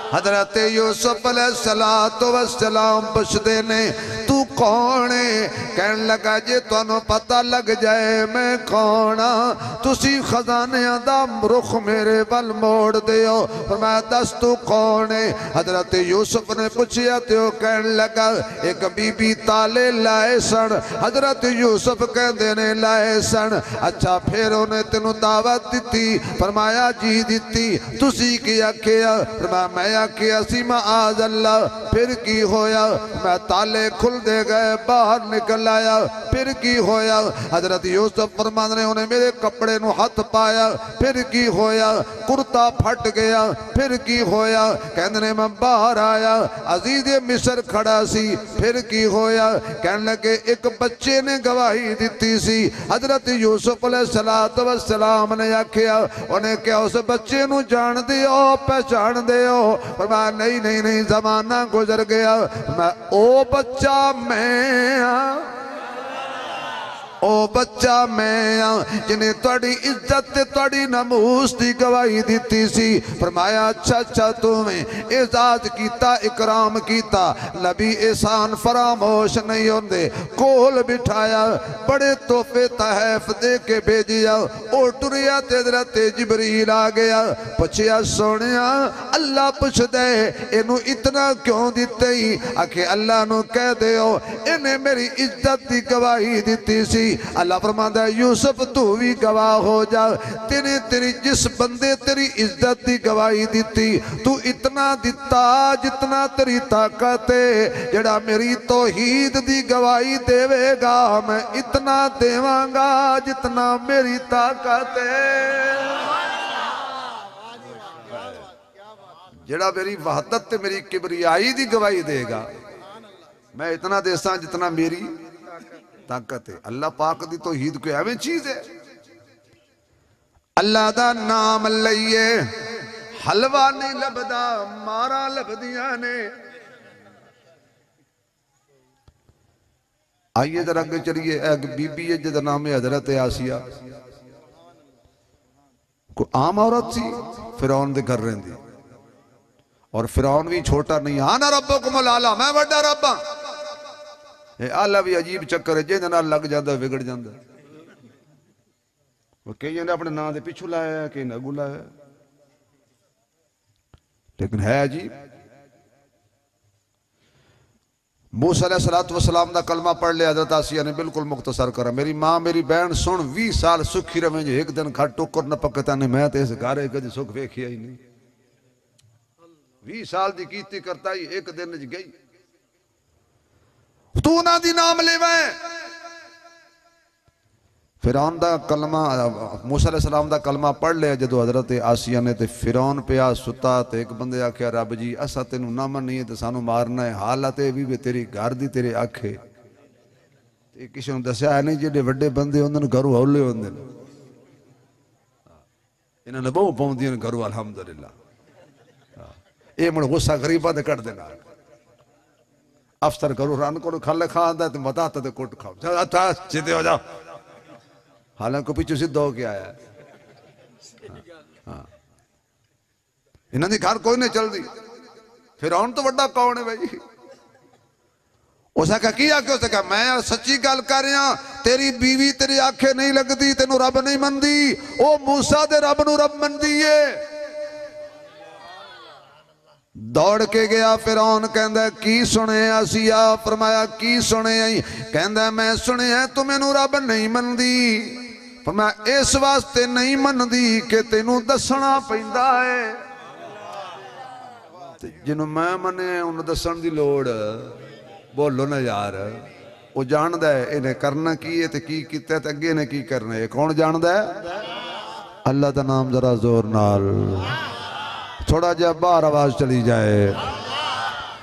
हजरत यूसुफ अलैहिस्सलाम पुछदे ने तू कौन है? कहन लगा जे तुहानू पता लग जाए मैं कौन हाँ तुसी खजानियां दा रुख मेरे वल मोड़ दियो। फरमाया दस तू कौन है? हजरत यूसुफ ने पूछया तो कहन लगा एक बीबी ताले लाए सन। हजरत यूसुफ कहंदे ने लाए सन। अच्छा फिर उन्हें तेनू दावत दी? फरमाया जी दी। तुसी की आखिया? फरमाया मैं आखिया सी माअज़ अल्लाह। फिर की होया? मैं ताले खुल दे गए बाहर निकल आया। फिर की होया? हजरत यूसुफ फरमांदे ने उन्हें मेरे कपड़े नू हाथ पाया। फिर की होया? कुर्ता फट गया। फिर की होया? कहंदे ने मैं बाहर आया अजीज मिस्र खड़ा सी। फिर की होया? कहने लगे एक बच्चे ने गवाही दी सी। हजरत यूसुफ अलैहिस्सलाम ने आखिया उन्हें क्या उस बच्चे नू जानदे हो पहचान दे हो? फरमाया नहीं नहीं नहीं जमाना गुजर गया। मैं ओ बच्चा मैं ओ बच्चा मैं जिन्हें थोड़ी इज्जत थोड़ी नमूस की गवाही दी सी। फरमाया अच्छा अच्छा तुम्हें एजाज किया इकराम किया। नबी एहसान फरामोश नहीं होंगे। कोल बिठाया बड़े तोहफे तहफ दे के भेजिया। ओ टुरिया ते हज़रत जिबरील आ गया। पुछया सोनिया अल्लाह पुछदे इनू इतना क्यों दिते? आखे अल्लाह नू कह दो इन्हें मेरी इज्जत की गवाही दी सी। अल्लाह फरमांदा है यूसुफ तू भी गवाह हो जा, तेने तेरी जिस बंदे तेरी इज्जत की गवाही दी, तू इतना दिता जितना तेरी ताकत है। जड़ा मेरी तौहीद की गवाही देवेगा मैं इतना देवांगा जितना मेरी ताकत है। जड़ा मेरी वहदत ते मेरी किबरियाई की गवाही देगा मैं इतना देसा जितना मेरी ताकत है। अल्लाह पाक दी तौहीद कोई एवं चीज है। अल्लाह दा नाम लईए हलवा नहीं लभदा मारा लभदियां ने। आइए जरा अगे चलिए। एक बीबी है जिसका नाम है हजरत आसिया। कोई आम औरत सी, फिरौन दे घर रहिंदी और फिरौन भी छोटा नहीं। आना रब्बुकुमुल आला, मैं बड़ा रब हां। आला भी अजीब चक्कर है जिहदे नाल लग जाता विगड़ जाता। कई ने अपने नाम के पिछू लाया कि अगू लाया, लेकिन है अजीब। मूसा अलैहिस्सलातु वस्सलाम दा कलमा पढ़ लिया हज़रत आसिया ने, बिल्कुल मुख्तसर करा। मेरी माँ मेरी बहन सुन, 20 साल सुखी रवें जो एक दिन खा टोकर न पकता नहीं। मैं तो इस घर कभी सुख वेखिया ही नहीं। 20 साल की कीती करता ही एक दिन गई। तू ना दी नाम लेवे। फिरौन दा कलमा मूसा अलैहिस्सलाम दा कलमा पढ़ लिया जो हजरत आसिया ने। तो फिरौन पिया सुता तो एक बंदे आख्या रब जी असा तेनू ना मनीए तो सानू मारना है। हालत ये भी तेरी घर दी तेरे आखे किसी ने दसिया है नहीं। जेडे वड्डे बंदे होंदे घरों हौले होंदे इन्होंने बहु पाउंदियां घरों अलहमदुलिल्लाह। ये मुड़ गुस्सा गरीबा दे कट देना। अफसर करो रन करो खाले खादा तो मता तो कुट खाओ सीधे हो जाओ। हालांकि पीछे सिद्ध हो के आया। हाँ इन्होंने घर कोई नहीं चलती। फिरौन तो बड़ा कौन है भाई। उस आख्या की आखे, उस आख्या मैं सच्ची गल कर रहा, तेरी बीवी तेरी आखे नहीं लगती, तेनू रब नहीं मनदी। ओ मूसा दे रब नू रब मनदी है। दौड़ के गया फिरौन, कहंदा की सुने आसिया। फरमाया की सुने आई। कहंदा मैं सुने तू मैनू रब नहीं मनदी। फरमाया इस वास्ते नहीं मनदी कि तेनू दसना पैंदा है। जिन्हों मैं मने उन्हें दसन की लोड़ बोलो ना यार। वो जानदा है इन्हें करना की है, की किया ते अगे ने की करना है। कौन जानदा है? अल्लाह का नाम जरा जोर नाल थोड़ा जहा बाहर आवाज चली जाए,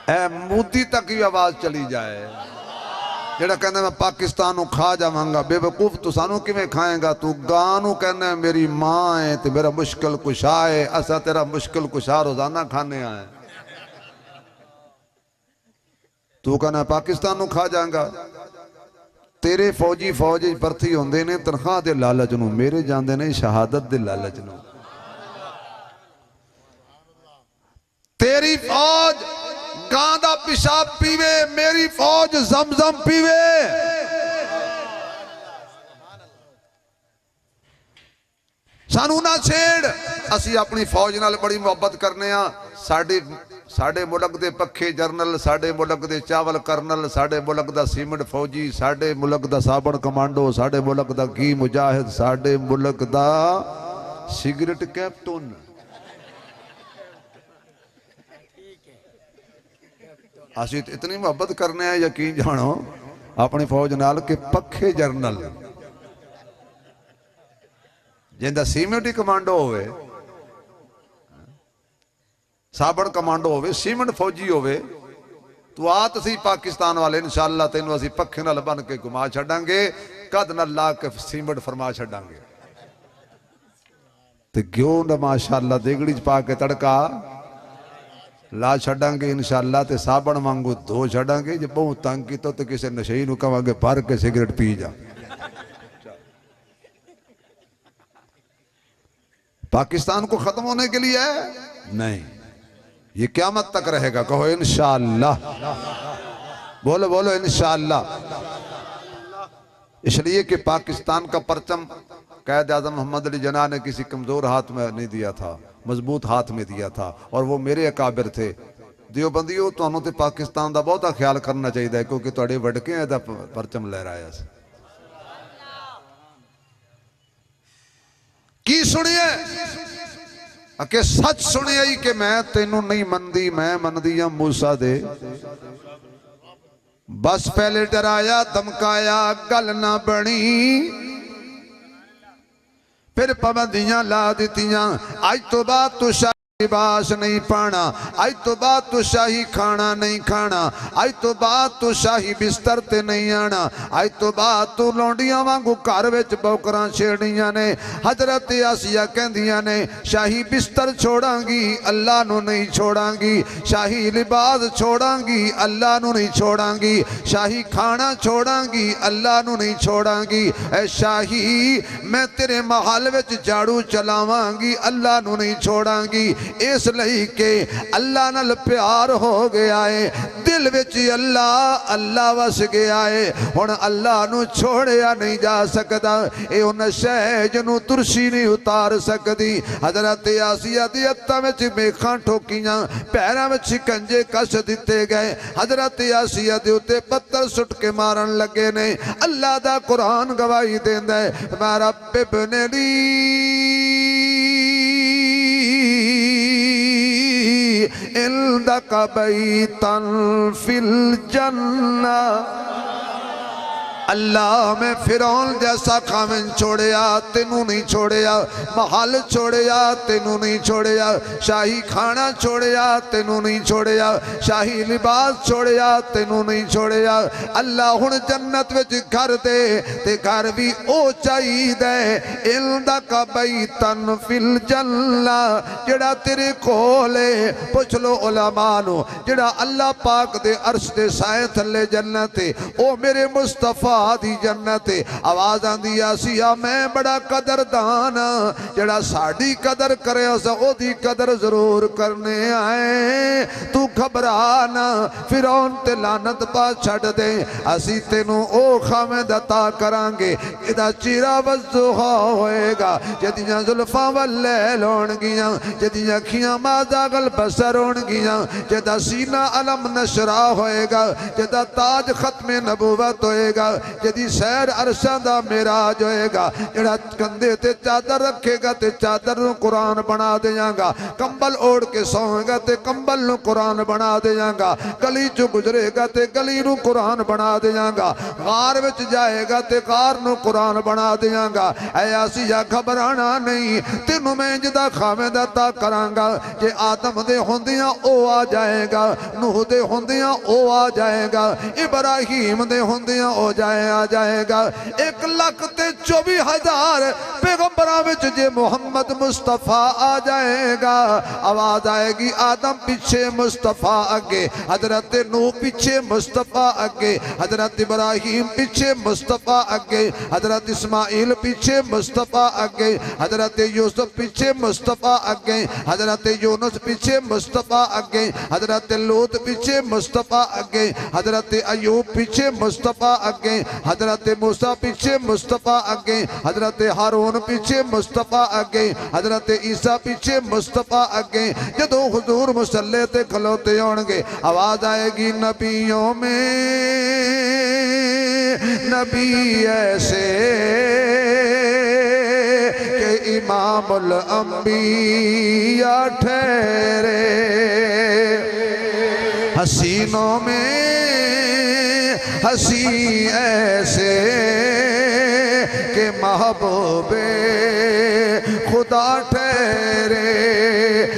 ए मोदी तक ही आवाज चली जाए। जेड़ा कहना मैं पाकिस्तान खा जावांगा, बेवकूफ तू सानू किवें खाएगा? तू गां नू कहना मेरी मां है ते मेरा मुश्किल कुशा है। असा तेरा मुश्किल कुशा रोजाना खाने आए। तू कहना पाकिस्तान नू खा जाएगा। तेरे फौजी फौज भर्ती होंदे ने तनख्वाह दे लालच नू, मेरे जांदे ने शहादत दे लालच नू। तेरी फौज गां दा पिशाब पीवे, मेरी फौज जमजम पीवे। सानू ना छेड़। असी अपनी फौज नाल बड़ी मुहब्बत करने आ। साडे मुल्क दे पखे जरनल, साडे मुल्क दे चावल करनल, साडे मुल्क दा सीमेंट फौजी, साडे मुल्क दा साबण कमांडो, साडे मुल्क दा घी मुजाहिद, साडे मुल्क दा सिगरेट कैप्टन। असी इतनी मुहब्बत करने हैं, यकीन जानो अपनी फौज नाल के पखे जरनल जिंदा सीमेंट ही कमांडो होवे, साबण कमांडो होवे, सीमेंट फौजी होवे। तू आ तो सी पाकिस्तान वाले, इंशाअल्लाह तेनू असी पखे नाल बन के घुमा छड़ांगे, कद नाल ला के सीमेंट फरमा छड़ांगे ते घ्यो ना माशाअल्लाह देगड़ी च पा के तड़का ला छड़ांगे इंशाअल्लाह। ते साबण वांगू धो छड़ांगे। जे बहुत तंग किया तो किसी नशेई नू कहांगे भर के सिगरेट पी जा। पाकिस्तान को खत्म होने के लिए है नहीं, ये क़यामत तक रहेगा। कहो इंशाअल्लाह, बोलो बोलो इंशाअल्लाह। इसलिए कि पाकिस्तान का परचम कैद आज़म मोहम्मद अली जिन्ना ने किसी कमजोर हाथ में नहीं दिया था, मजबूत हाथ में दिया था, और वो मेरे अकाबिर थे। दियोबंदियों तुहानू तो पाकिस्तान का बहुता ख्याल करना चाहिए, क्योंकि तुहाडे वडके दा परचम लहराया। की सुनिए अके सच सुनिया ही कि मैं तेनू नहीं मनदी, मैं मनदी हां मूसा दे। बस पहले डराया धमकाया गल ना बनी, फिर पाबंदियां ला दितियां। अज तो बाद तू शाही लिबास नहीं पाना, अज तो बाद तू शाही खाना नहीं खाना, अज तो बाद तू शाही बिस्तर ते नहीं आना, अज तो बाद तू लौंडियां वांगू घर विच बौकरां छेड़नियां ने। हजरत आसिया कहंदियां ने शाही बिस्तर छोड़ांगी अल्लाह नू नहीं छोड़ांगी, शाही लिबास छोड़ांगी अल्लाह नू नहीं छोड़ांगी, शाही खाना छोड़ांगी अल्लाह नू नहीं छोड़ांगी। ऐ शाही मैं तेरे महल विच झाड़ू चलावांगी अल्लाह नू नहीं छोड़ांगी। इसलिए के अल्लाह नाल प्यार हो गया है, दिल विच अल्लाह अल्लाह वस गया है। हुण अल्लाह नू छोड़िया नहीं जा सकता, ये नशा है जिन्हों तुरसी नहीं उतार सकती। हजरत आसिया दी हत्थां विच मेखां ठोकियां, पैरां विच शिकंजे कस दिते गए। हजरत आसिया दे उत्ते पत्थर सुट के मारन लगे ने। अल्लाह दा कुरान गवाही देंदा है, मेरा बिबनेली इंदका बैतन फिल जन्ना। अल्लाह मैं फिरौन जैसा खामिन छोड़िया तेनू नहीं छोड़िया, महल छोड़िया तेनू नहीं छोड़िया, शाही खाना छोड़िया तेनू नहीं छोड़िया, शाही लिबास छोड़िया तेनू नहीं छोड़िया। अल्लाह हुण जन्नत विच घर दे ते घर भी ओ चाहिदा इंदा का बैतन फिल जन्ना, जेड़ा तेरे कोल है। पुछ लो उलमा नू, जेड़ा अल्लाह पाक दे अर्श दे साए थल्ले जन्नत है, ओ मेरे मुस्तफा दी जन्नत। आवाज आंदी आसिया मैं बड़ा कदरदान, जड़ा साड़ी कदर करे ओदी कदर जरूर करने आए। तू घबरा ना, फिरौन ते लानत पा छड़ दे, असी तेनू ओ खामेद अता करांगे इदा चेहरा वज़ुहा होएगा, जदियां जुल्फां वल्ले होणगियां, जदियां अखियां माज़ागल बसर होणगियां, जदा सीना अलम नशरा होएगा, जदा ताज खत्मे नबूवत होएगा, जदी सैर अरशां दा मेराज होएगा। जेड़ा कंधे ते चादर रखेगा ते चादर नूं कुरान बना देंगा, कंबल ओढ़ के सोएगा ते कंबल नूं कुरान बना देंगा, गली चो गुजरेगा ते गली नूं कुरान बना देंगा, गार विच जाएगा ते गार नूं कुरान बना देंगा। ऐ आसिया घबराना नहीं, तेनू मैं जिदा खामेद अता करांगा। जे आदम दे होंदियां ओ आ जाएगा, नूह दे होंदियां ओ आ जाएगा, इब्राहीम दे होंदियां ओ आ जाएगा। 1,24,000 पैगंबरां विच जे मुहम्मद मुस्तफा आ जाएगा। आवाज आएगी आदम पीछे मुस्तफा अगे, हजरत नूह पीछे मुस्तफा अगे, हजरत इब्राहीम पीछे मुस्तफा अगे, हजरत इस्माइल पीछे मुस्तफा अगे, हजरत यूसुफ पीछे मुस्तफा अगे, हजरत यूनुस पीछे मुस्तफा अगे, हजरत लूत पीछे मुस्तफा अगे, हजरत अयूब पीछे मुस्तफा अगे, हजरत मूसा पीछे मुस्तफा अगे, हजरत हारून पीछे मुस्तफा अगे, हजरत ईसा पीछे मुस्तफा अगे। जदों हुजूर मुसल्ले ते खलोते होंगे, आवाज आएगी नबियों में नबी ऐसे के इमामुल अंबिया ठहरे, हसीनों में हसी ऐसे के महबूबे खुदा ठहरे।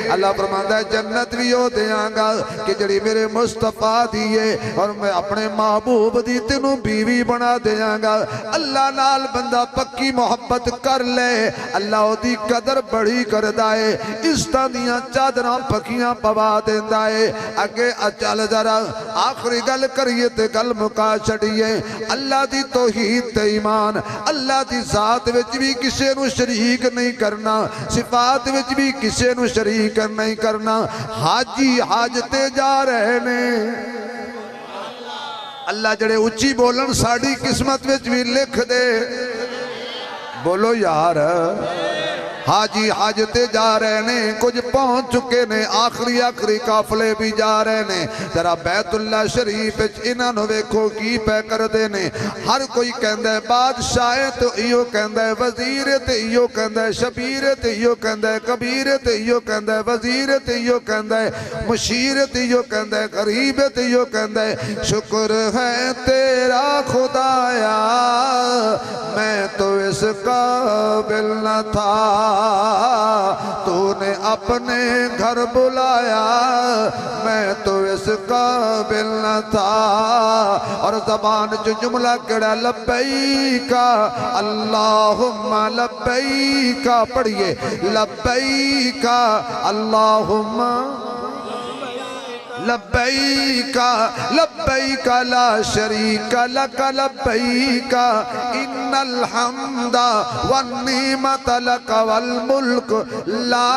अल्लाह फरमांदा है जन्नत भी ओ देंगा कि जड़ी मेरे मुस्तफा दी है, और मैं अपने महबूब दी तेनू बीवी बना देंगा। अल्लाह नाल बंदा पक्की मोहब्बत कर ले, अल्लाह ओदी कदर बड़ी करदा है, इज्जतां दियां चादरां पक्कियां पवा देंदा है। अगे चल जरा आखिरी गल करिए ते गल मुका छड़िए। अल्लाह दी तौहीद ते ईमान, अल्लाह दी जात विच भी किसी नू शरीक नहीं करना, सिफात विच भी किसी नू शरीक नहीं करना। हाजी हाजते जा रहे ने, अल्लाह जड़े उच्ची बोलन साड़ी किस्मत विच भी लिख दे। बोलो यार, हाजी हज ते जा रहे ने, कुछ पहुंच चुके ने, आखिरी आखिरी काफले भी जा रहे ने। जरा बैतुल्ला शरीफ इन्होंने वेखो की पै करते ने। हर कोई कहता है बादशाह है तो इो कहता है, वजीर है तो इो कहता है, शबीर है तो इो कहता है, कबीर है तो इो कहता है, वजीर है तो इो कहता है, मुशीर है तो इो कहता है, गरीब है तो इो कहता है। शुक्र है तेरा खुदाया मैं तो इस काबिल न था, तूने अपने घर बुलाया मैं तो इस काबिल न था। और ज़बान जो जुमला कड़ा लब्बैका अल्लाहुम्मा लब्बैका, पढ़िए लब्बैका अल्लाहुम्मा लब्बैका लब्बैका ला शरीका लक लब्बैका इन्नल हम्दा वन निअमत लक वल मुल्क ला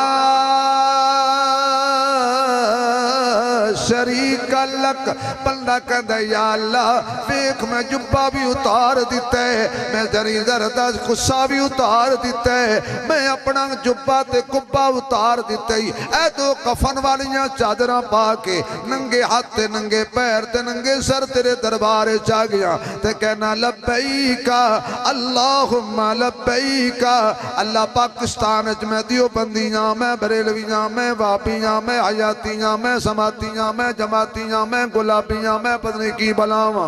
शरीक लक। बंदा कहता या अल्लाह वेख मैं जुब्बा भी उतार दिता है, मैं जरी जरदा गुस्सा भी उतार दिता है, मैं अपना जुब्बा ते कुब्बा उतार दिता ही। ऐ दो कफन वालियां चादर पा के नंगे हाथ नंगे पैर ते नंगे सर तेरे दरबार च आ गया ते कहना लब्बैका अल्लाहुम्मा लब्बैका। अल्लाह पाकिस्तान च मैं दियोबंदियां, मैं बरेलवियां, मैं वापियां, मैं हयातियां, मैं समातियां, मैं जमातियां, मैं गुलाबियां, मैं पता नहीं की बलावा।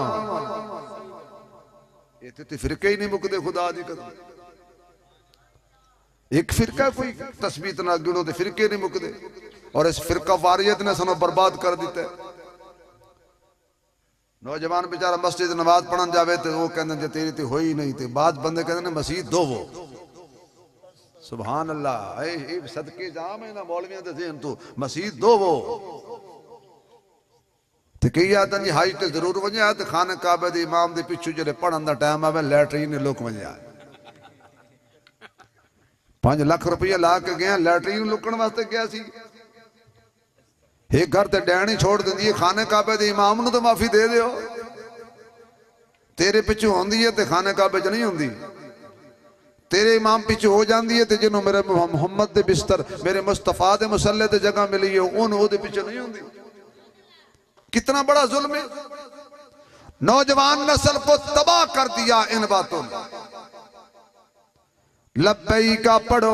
इत्थे ते फिरके ही नहीं मुकदे खुदा दी कसम। एक फिरका कोई तस्बीत ना गिनो ते फिरके नहीं मुकदे। और इस फिरका वारियत ने सानू बर्बाद कर दिता है। नौजवान बेचारा मस्जिद नमाज पढ़न जावे तो वो कहते जे तेरी तो होई नहीं, तो बाद बंदे कहते मसीह दोवो। सुभान अल्लाह, ए सदके जाम है ना मौलवियां दे ज़हन तो मसीह दोवो। ते कई आदमी हाज ते जरूर वञा ते खाने काबे दे इमाम दे पिछू जड़े पढ़न दा टाइम आवे लैटरीन लोग वञा 5 लाख रुपया ला के गया लैटरीन लुकण वास्ते गया सी। एक घर ते डैनी छोड़ दी है, खाने काबे दे इमाम नूं तो माफी दे दियो। तेरे पिछू होंदी है ते खाने काबे च नहीं होंदी। तेरे इमाम पिछू हो जाती है तो जिन्हों मेरे मुहम्मद दे बिस्तर मेरे मुस्तफा दे मुसल्ले ते जगह मिली है उन्होंने वो पिछू नहीं होंदी। कितना बड़ा जुल्म है। नौजवान नस्ल को तबाह कर दिया इन बातों ने। लब्बैका पढ़ो,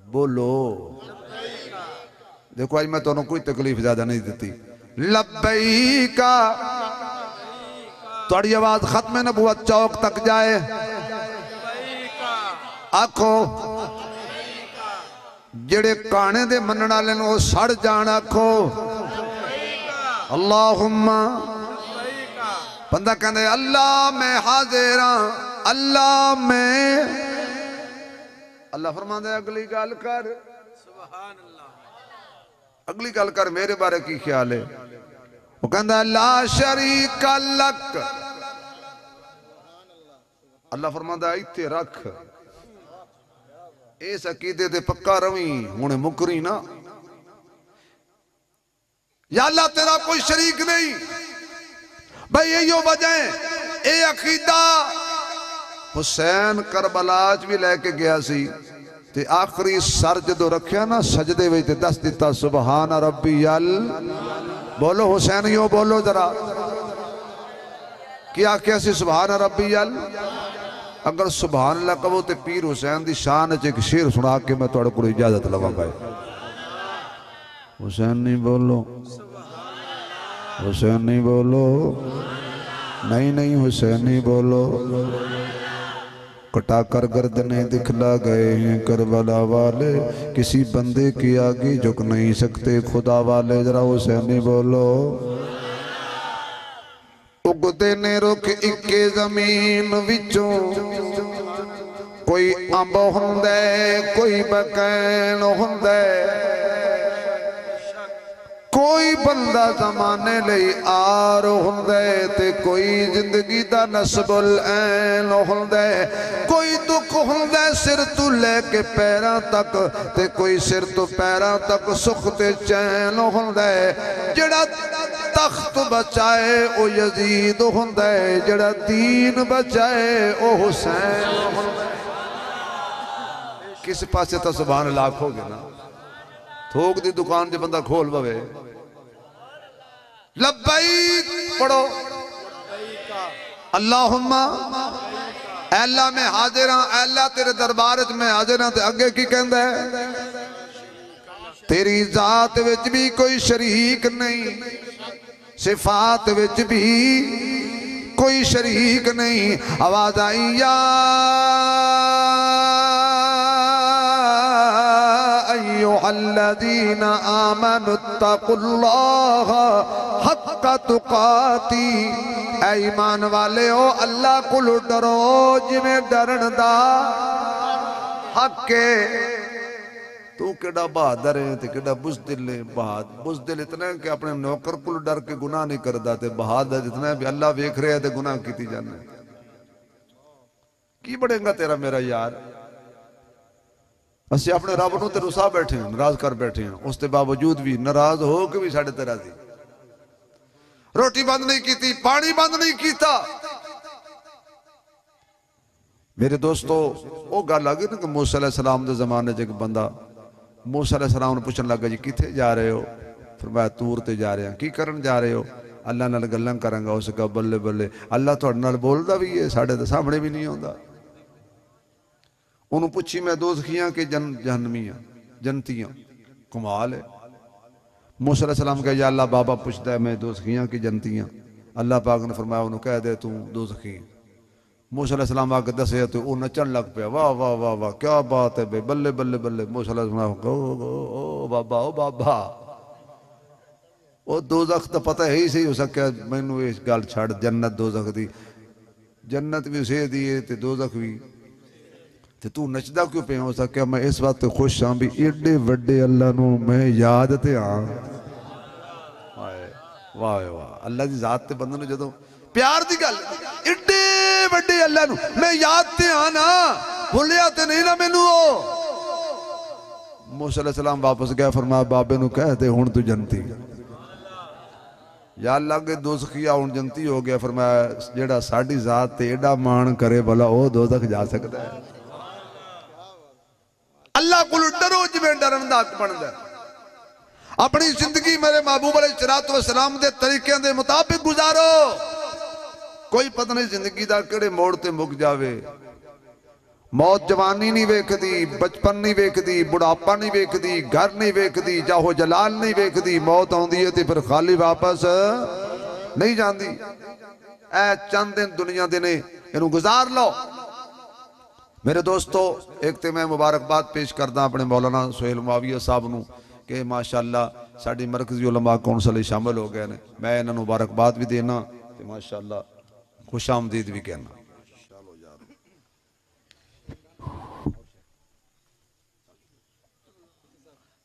बोलो। देखो आज मैं तुम्हें कोई तकलीफ ज्यादा नहीं देती। लब्बैका थोड़ी आवाज खत्म नबूवत चौक तक जाए। आखो जेड़े काने दे मनण वाले वो सड़ जान। आखो अल्लाहुम्मा। बंदा कहते अल्लाह मैं हाजिर हाँ, अल्लाह मैं। अल्लाह फरमांदा अगली गल कर, सुभान अल्लाह, अगली गल कर मेरे बारे की ख्याल है। वो कहता ला शरीक लक। अल्लाह फरमांदा इत्थे रख, इस अकीदे ते पक्का रवी, हुणे मुकरी ना। या अल्लाह तेरा कोई शरीक नहीं। भाई यही वजह है। ये अकीदा हुसैन करबलाच भी लैके गया सी ते आखिरी सर जो रखिया ना सजदे विच ते दस दिता सुबहान रब्बी अल। बोलो हुसैनियो बोलो जरा, क्या आख्या सी सुबहान रब्बी अल। अगर सुबहान अल्लाह कहो तो पीर हुसैन की शान च एक शेर सुना के मैं तुहाडे कोल इजाजत लवांगा। हुसैन नहीं बोलो, हुसैन नहीं बोलो, नहीं नहीं हुसैन नहीं बोलो। कटाकर गर्दने दिखला गए हैं करबला वाले, किसी बंदे के आगे झुक नहीं सकते खुदा वाले। जरा हुसैन नहीं बोलो। उगते ने रुख इक्के जमीन विचों, कोई अंब हुंदा कोई बकैन हुंदा, कोई बंदा जमाने लई आर हुंदा ते कोई जिंदगी दा नस्बुल ऐन हुंदा। कोई दुख हुंदा सिर तू लैके पैरां तक ते कोई सिर तो पैरां तक सुख ते चैन हुंदा। जेड़ा तख्त बचाए ओ यजीद हुंदा, जेड़ा दीन बचाए ओ हुसैन हुंदा। किस पासे तो सुभान अल्लाह आखोगे ना। थोक दी दुकान जो बंदा खोल पवे लब्बैक पढ़ो अल्लाहुम्मा अल्लाह मैं हाजिर हाँ, अल्लाह तेरे दरबार च मैं हाजिर हाँ। ते अगे की कहंदा है तेरी जात विच भी कोई शरीक नहीं, सिफात विच भी कोई शरीक नहीं। आवाज आई या अय्युहल्लज़ीना आमनुत्तकुल्लाह हक्का तुकाती। ऐ ईमान वाले हो अल्लाह को डरो जिवें डरन दा हक है। तू केड़ा बहादुर है ते केड़ा बुज़दिल है। बुज़दिल इतना है कि अपने नौकर को डर के गुनाह नहीं करता, ते बहादुर इतना है भी अल्लाह वेख रहा है ते गुनाह कीती जाने। की बढ़ेगा तेरा मेरा यार। असि अपने रब नूं ते रुसा बैठे हैं, नाराज कर बैठे हैं, उसके बावजूद भी नाराज हो के भी साढ़े ते राज़ी। रोटी बंद नहीं की, पानी बंद नहीं किया। मेरे दोस्तों वो गल आ गई ना कि मूसा अलैहिस्सलाम के जमाने च एक बंदा मूसा अलैहिस्सलाम ने पूछन लगा जी किथे जा रहे हो। फरमाया तूर ते जा रहे हैं। की करन जा रहे हो। अल्लाह नाल गल्लां करांगा। उस कहा बल्ले बल्ले अल्लाह तुहाडे नाल बोलदा भी है, साडे ते सामने भी नहीं आउंदा। उन्होंने पूछी मैं दोज़खियां कि जहन्नमियां जन्नतियां। कमाल है। मूसा अलैहिस्सलाम कहा या अल्लाह बाबा पूछता है मैं दोज़खियां कि जन्नतियां। अल्लाह पाक ने फरमाया उन्होंने कह दे तू दोज़खी। मूसा अलैहिस्सलाम आके दसे तो वो नचन लग पे। वाह वाह वाह वाह क्या बात है बे, बल्ले बल्ले बल्ले। मूसा अलैहिस्सलाम ओ बाबा ओ बाबा वो दोज़ख तो पता ही सही हो सके मैनू इस गल छड़ जन्नत दोज़ख दी। जन्नत भी उसे दी है ते दोज़ख भी। ते तू नचदा क्यों पे हो सके। मैं इस बात खुश हाँ भी एडे वड्डे अल्लाह नू मैं याद ते हाँ। वाह वाह अल्लाह की जात ते बंदे नू जदों प्यार दी गल एडे वड्डे अल्लाह नू मैं याद ते हाँ ना, भुलिया ते नहीं ना मैनू। मूसा अलैहिस्सलाम वापस गया। फरमाया बाबे नू कह दे हुण तू जन्नती। या अल्लाह के दोज़खिया हुण जन्नती हो गया। फरमाया जेड़ा साडी जात ते एडा मान करे भला वो दोज़ख जा सकता है। अल्लाह को डरो जिवें डरन दा हक बनदा। अपनी जिंदगी मेरे महबूब अलैहिस्सलातु वस्सलाम दे तरीके दे मुताबिक गुजारो। कोई पता नहीं जिंदगी दा केड़े मोड़ ते मुक जावे। मौत जवानी नहीं वेखदी, बचपन नहीं वेखदी, बुढ़ापा नहीं वेखदी, घर नहीं वेखदी, जाहो जलाल नहीं वेखदी। मौत आउंदी है ते फिर खाली वापस नहीं जाती। ऐ चंद दिन दुनिया दे ने, इनू गुजार लो। मेरे दोस्तों एक तो मैं मुबारकबाद पेश करदा अपने मौलाना सुहेल मुआविया साहब नू कि माशाअल्लाह साडी मरकज़ी उलमा कौंसल शामिल हो गए ने। मैं इन्हां नू मुबारकबाद भी देना ते माशाअल्लाह खुश आमदीद भी कहना।